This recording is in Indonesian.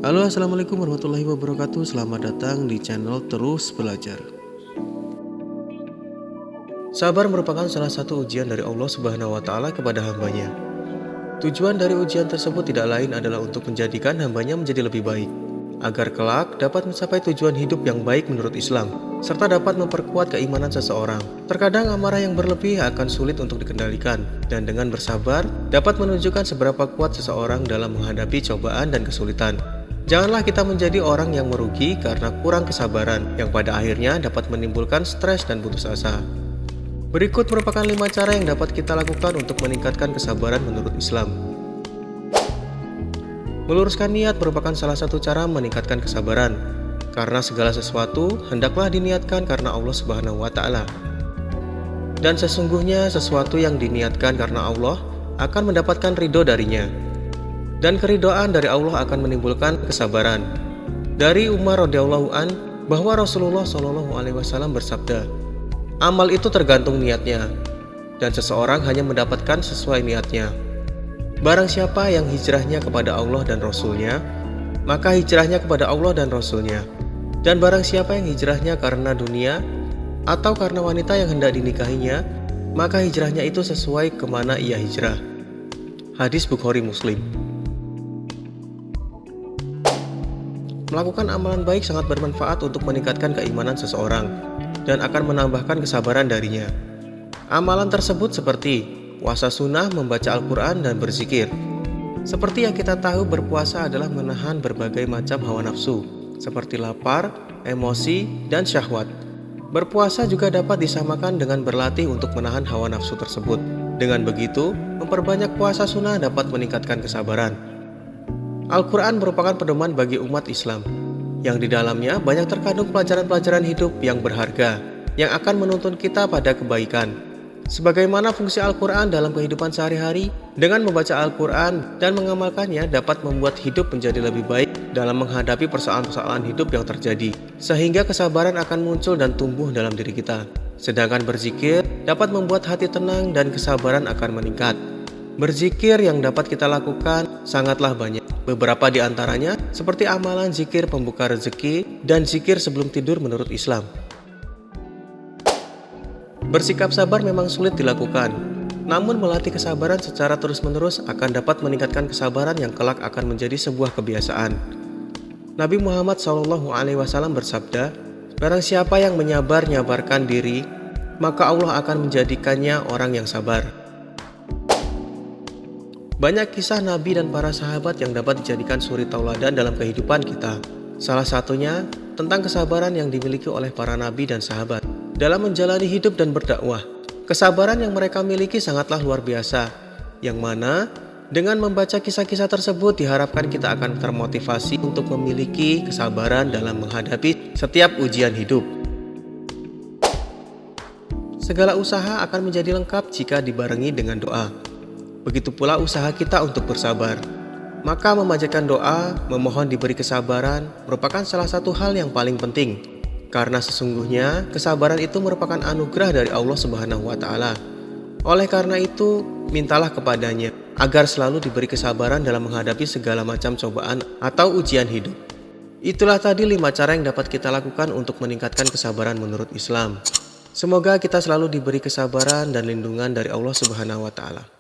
Halo, assalamualaikum warahmatullahi wabarakatuh. Selamat datang di channel Terus Belajar. Sabar merupakan salah satu ujian dari Allah Subhanahu wa Ta'ala kepada hambanya. Tujuan dari ujian tersebut tidak lain adalah untuk menjadikan hambanya menjadi lebih baik, agar kelak dapat mencapai tujuan hidup yang baik menurut Islam, serta dapat memperkuat keimanan seseorang. Terkadang amarah yang berlebih akan sulit untuk dikendalikan, dan dengan bersabar dapat menunjukkan seberapa kuat seseorang dalam menghadapi cobaan dan kesulitan. Janganlah kita menjadi orang yang merugi karena kurang kesabaran, yang pada akhirnya dapat menimbulkan stres dan putus asa. Berikut merupakan 5 cara yang dapat kita lakukan untuk meningkatkan kesabaran menurut Islam. Meluruskan niat merupakan salah satu cara meningkatkan kesabaran, karena segala sesuatu hendaklah diniatkan karena Allah Subhanahu wa Ta'ala. Dan sesungguhnya sesuatu yang diniatkan karena Allah akan mendapatkan ridho darinya. Dan keridhaan dari Allah akan menimbulkan kesabaran. Dari Umar radhiyallahu an bahwa Rasulullah shallallahu alaihi wasallam bersabda, amal itu tergantung niatnya, dan seseorang hanya mendapatkan sesuai niatnya. Barang siapa yang hijrahnya kepada Allah dan Rasulnya, maka hijrahnya kepada Allah dan Rasulnya. Dan barang siapa yang hijrahnya karena dunia atau karena wanita yang hendak dinikahinya, maka hijrahnya itu sesuai kemana ia hijrah. Hadis Bukhari Muslim. Melakukan amalan baik sangat bermanfaat untuk meningkatkan keimanan seseorang dan akan menambahkan kesabaran darinya. Amalan tersebut seperti puasa sunnah, membaca Al-Quran, dan berzikir. Seperti yang kita tahu, berpuasa adalah menahan berbagai macam hawa nafsu, seperti lapar, emosi, dan syahwat. Berpuasa juga dapat disamakan dengan berlatih untuk menahan hawa nafsu tersebut. Dengan begitu, memperbanyak puasa sunnah dapat meningkatkan kesabaran. Al-Quran merupakan pedoman bagi umat Islam, yang di dalamnya banyak terkandung pelajaran-pelajaran hidup yang berharga, yang akan menuntun kita pada kebaikan. Sebagaimana fungsi Al-Quran dalam kehidupan sehari-hari, dengan membaca Al-Quran dan mengamalkannya dapat membuat hidup menjadi lebih baik dalam menghadapi persoalan-persoalan hidup yang terjadi, sehingga kesabaran akan muncul dan tumbuh dalam diri kita. Sedangkan berzikir dapat membuat hati tenang dan kesabaran akan meningkat. Berzikir yang dapat kita lakukan sangatlah banyak. Beberapa di antaranya seperti amalan zikir pembuka rezeki dan zikir sebelum tidur menurut Islam. Bersikap sabar memang sulit dilakukan, namun melatih kesabaran secara terus-menerus akan dapat meningkatkan kesabaran yang kelak akan menjadi sebuah kebiasaan. Nabi Muhammad SAW bersabda, barang siapa yang menyabar-nyabarkan diri, maka Allah akan menjadikannya orang yang sabar. Banyak kisah Nabi dan para sahabat yang dapat dijadikan suri tauladan dalam kehidupan kita. Salah satunya tentang kesabaran yang dimiliki oleh para nabi dan sahabat dalam menjalani hidup dan berdakwah. Kesabaran yang mereka miliki sangatlah luar biasa, yang mana dengan membaca kisah-kisah tersebut diharapkan kita akan termotivasi untuk memiliki kesabaran dalam menghadapi setiap ujian hidup. Segala usaha akan menjadi lengkap jika dibarengi dengan doa. Begitu pula usaha kita untuk bersabar. Maka memanjatkan doa, memohon diberi kesabaran merupakan salah satu hal yang paling penting. Karena sesungguhnya kesabaran itu merupakan anugerah dari Allah Subhanahu wa Ta'ala. Oleh karena itu, mintalah kepadanya agar selalu diberi kesabaran dalam menghadapi segala macam cobaan atau ujian hidup. Itulah tadi 5 cara yang dapat kita lakukan untuk meningkatkan kesabaran menurut Islam. Semoga kita selalu diberi kesabaran dan lindungan dari Allah Subhanahu wa Ta'ala.